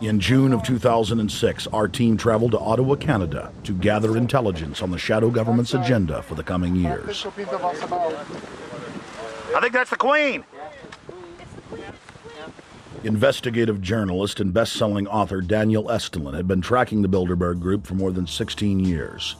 In June of 2006, our team traveled to Ottawa, Canada to gather intelligence on the shadow government's agenda for the coming years. I think that's the Queen. Investigative journalist and best-selling author Daniel Estulin had been tracking the Bilderberg Group for more than 16 years.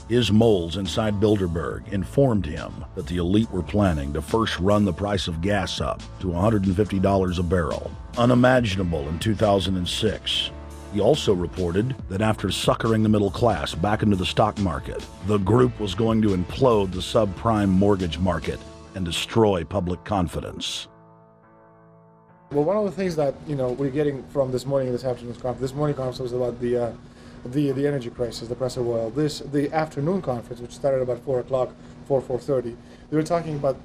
His moles inside Bilderberg informed him that the elite were planning to first run the price of gas up to $150 a barrel, unimaginable in 2006. He also reported that after suckering the middle class back into the stock market, the group was going to implode the subprime mortgage market and destroy public confidence. Well, one of the things that we're getting from this morning and this afternoon's conference, this morning conference was about the energy crisis, the price of oil. The afternoon conference, which started about 4 o'clock, 4:30, they were talking about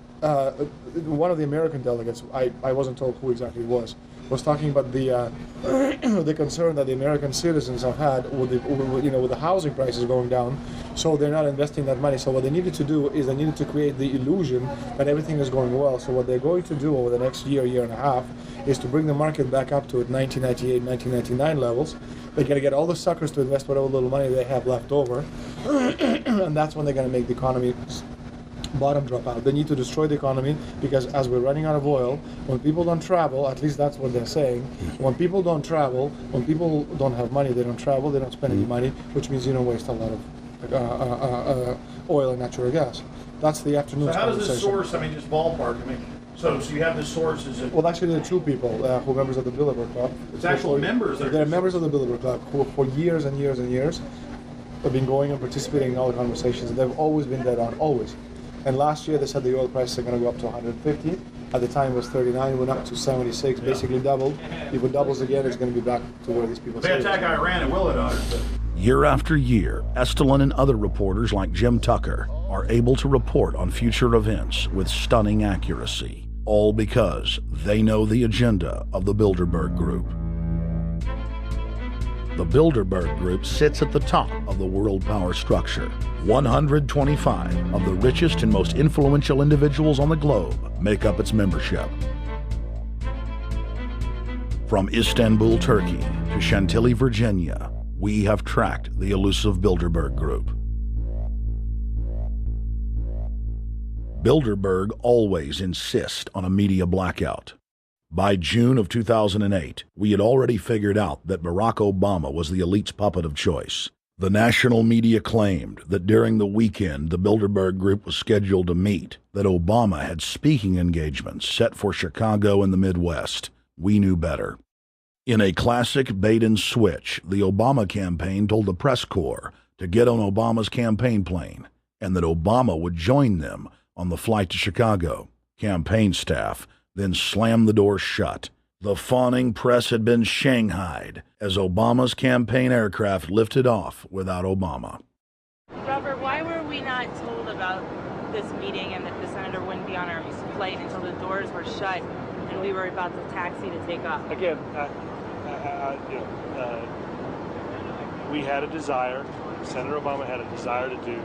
one of the American delegates. I wasn't told who exactly it was talking about the the concern that the American citizens have had with the housing prices going down, so they're not investing that money. So what they needed to do is they needed to create the illusion that everything is going well. So what they're going to do over the next year and a half is to bring the market back up to 1998, 1999 levels. They're going to get all the suckers to invest whatever little money they have left over, and that's when they're going to make the economy bottom drop out. They need to destroy the economy because as we're running out of oil, when people don't travel, at least that's what they're saying, when people don't travel, when people don't have money, they don't travel, they don't spend any money, which means you don't waste a lot of oil and natural gas. That's the afternoon. So how does this source, just ballpark, so you have this source, is it? Well, actually there are two people who are members of the Bilderberg Club. It's actual members? They're members of the Bilderberg Club who for years and years and years have been going and participating in all the conversations. They've always been dead on, always. And last year they said the oil prices are going to go up to 150. At the time it was 39, it went up to 76, basically doubled. If it doubles again, it's going to be back to where these people say. They attack Iran and will it, but... Year after year, Estulin and other reporters like Jim Tucker are able to report on future events with stunning accuracy, all because they know the agenda of the Bilderberg Group. The Bilderberg Group sits at the top of the world power structure. 125 of the richest and most influential individuals on the globe make up its membership. From Istanbul, Turkey to Chantilly, Virginia, we have tracked the elusive Bilderberg Group. Bilderberg always insist on a media blackout. By June of 2008, we had already figured out that Barack Obama was the elite's puppet of choice. The national media claimed that during the weekend the Bilderberg Group was scheduled to meet, that Obama had speaking engagements set for Chicago and the Midwest. We knew better. In a classic bait-and-switch, the Obama campaign told the press corps to get on Obama's campaign plane, and that Obama would join them on the flight to Chicago. Campaign staff then slammed the door shut. The fawning press had been shanghaied as Obama's campaign aircraft lifted off without Obama. Robert, why were we not told about this meeting and that the senator wouldn't be on our flight until the doors were shut and we were about to taxi to take off? Again, we had a desire, Senator Obama had a desire to do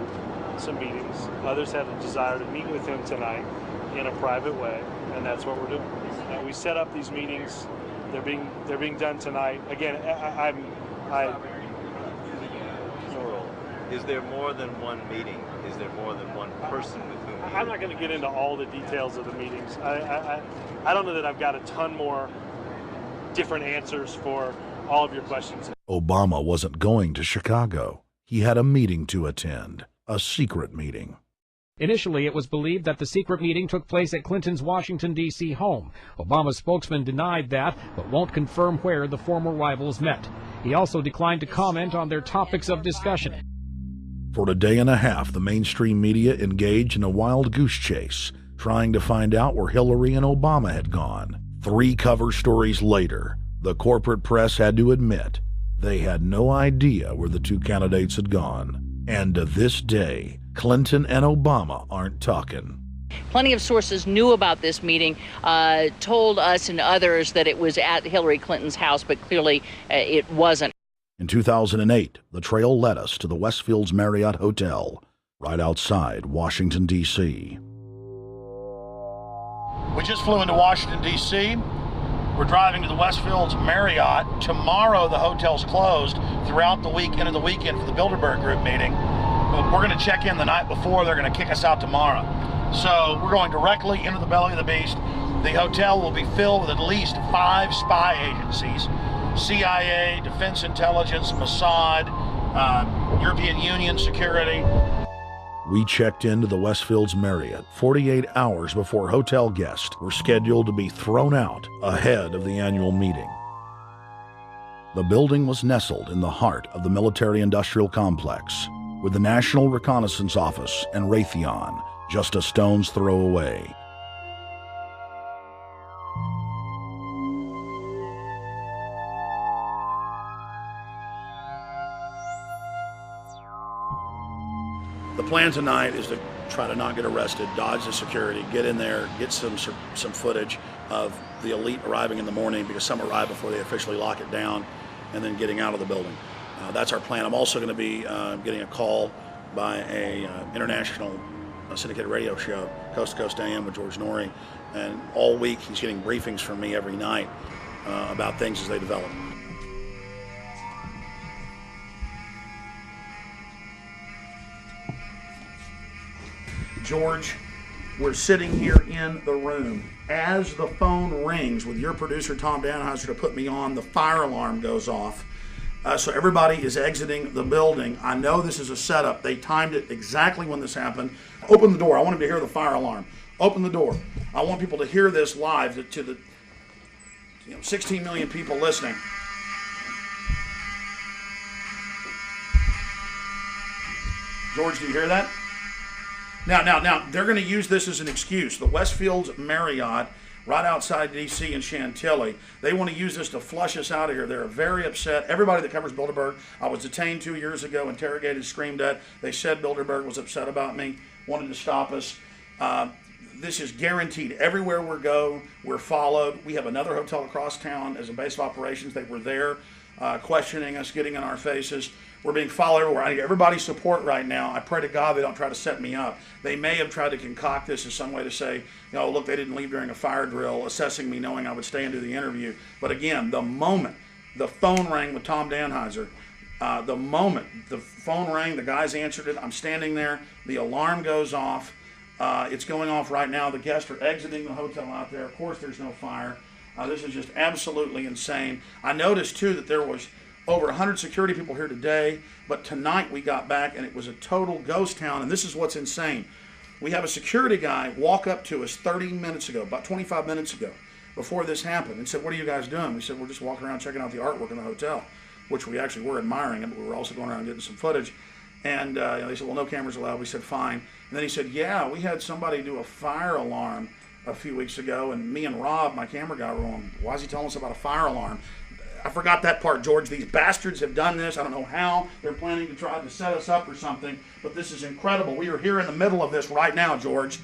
some meetings. Others had a desire to meet with him tonight in a private way, and that's what we're doing. We set up these meetings. They're being done tonight. Again, Is there more than one meeting? Is there more than one person with whom? I'm not going to get into all the details of the meetings. I don't know that I've got a ton more different answers for all of your questions. Obama wasn't going to Chicago. He had a meeting to attend, a secret meeting. Initially, it was believed that the secret meeting took place at Clinton's Washington, D.C. home. Obama's spokesman denied that, but won't confirm where the former rivals met. He also declined to comment on their topics of discussion. For a day and a half, the mainstream media engaged in a wild goose chase, trying to find out where Hillary and Obama had gone. 3 cover stories later, the corporate press had to admit they had no idea where the two candidates had gone. And to this day, Clinton and Obama aren't talking. Plenty of sources knew about this meeting, told us and others that it was at Hillary Clinton's house, but clearly it wasn't. In 2008, the trail led us to the Westfields Marriott Hotel, right outside Washington, D.C. We just flew into Washington, D.C. We're driving to the Westfields Marriott. Tomorrow the hotel's closed throughout the week into the weekend for the Bilderberg Group meeting. But we're going to check in the night before. They're going to kick us out tomorrow. So we're going directly into the belly of the beast. The hotel will be filled with at least 5 spy agencies: CIA, Defense Intelligence, Mossad, European Union security. We checked into the Westfields Marriott 48 hours before hotel guests were scheduled to be thrown out ahead of the annual meeting. The building was nestled in the heart of the military-industrial complex, with the National Reconnaissance Office and Raytheon just a stone's throw away. The plan tonight is to try to not get arrested, dodge the security, get in there, get some footage of the elite arriving in the morning, because some arrive before they officially lock it down, and then getting out of the building. That's our plan. I'm also going to be getting a call by a international syndicated radio show, Coast to Coast AM with George Norrie, and all week he's getting briefings from me every night about things as they develop. George, we're sitting here in the room. As the phone rings with your producer, Tom Danheiser, to put me on, the fire alarm goes off. So everybody is exiting the building. I know this is a setup. They timed it exactly when this happened. Open the door. I want them to hear the fire alarm. Open the door. I want people to hear this live to the 16 million people listening. George, do you hear that? Now, they're going to use this as an excuse. The Westfields Marriott, right outside D.C. in Chantilly, they want to use this to flush us out of here. They're very upset. Everybody that covers Bilderberg, I was detained 2 years ago, interrogated, screamed at. They said Bilderberg was upset about me, wanted to stop us. This is guaranteed. Everywhere we go, we're followed. We have another hotel across town as a base of operations. They were there questioning us, getting in our faces. We're being followed everywhere. I need everybody's support right now. I pray to God they don't try to set me up. They may have tried to concoct this as some way to say, look, they didn't leave during a fire drill, assessing me, knowing I would stay and do the interview. But again, the moment the phone rang with Tom Danheiser, the moment the phone rang, the guys answered it, I'm standing there, the alarm goes off. It's going off right now. The guests are exiting the hotel out there. Of course, there's no fire. This is just absolutely insane. I noticed, too, that there was over 100 security people here today, but tonight we got back and it was a total ghost town, and this is what's insane. We have a security guy walk up to us 30 minutes ago, about 25 minutes ago, before this happened, and said, "What are you guys doing?" We said, "We're just walking around checking out the artwork in the hotel," which we actually were admiring it, but we were also going around getting some footage. And they said, "Well, no cameras allowed." We said, "Fine." And then he said, "Yeah, we had somebody do a fire alarm a few weeks ago, and me and Rob, my camera guy, were on, why is he telling us about a fire alarm?" I forgot that part, George. These bastards have done this. I don't know how. They're planning to try to set us up or something, but this is incredible. We are here in the middle of this right now, George.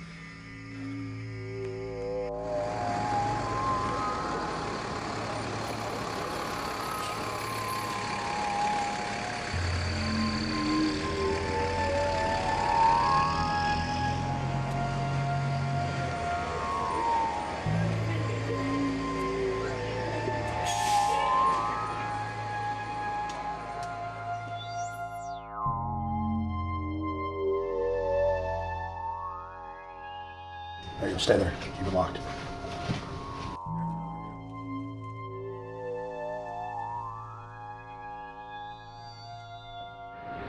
There you go. Stay there. Keep it locked.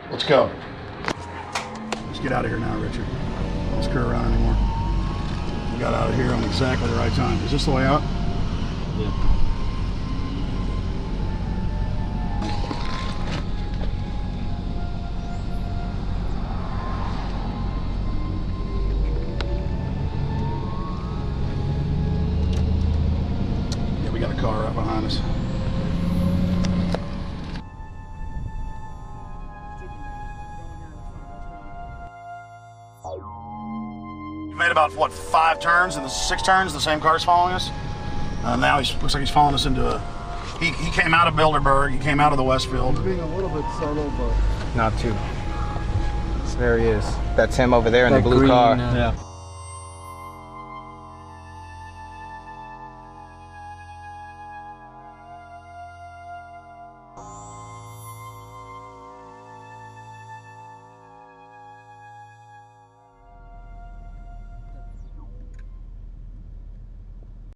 Let's go. Let's get out of here now, Richard. Don't screw around anymore. We got out of here on exactly the right time. Is this the way out? Yeah. We got a car right behind us. We made about, what, 5 turns and 6 turns, the same car's following us. Now he looks like he's following us into a... He came out of Bilderberg, he came out of the Westfield. He's being a little bit subtle, but... Not too. There he is. That's him over there in the blue car. Yeah.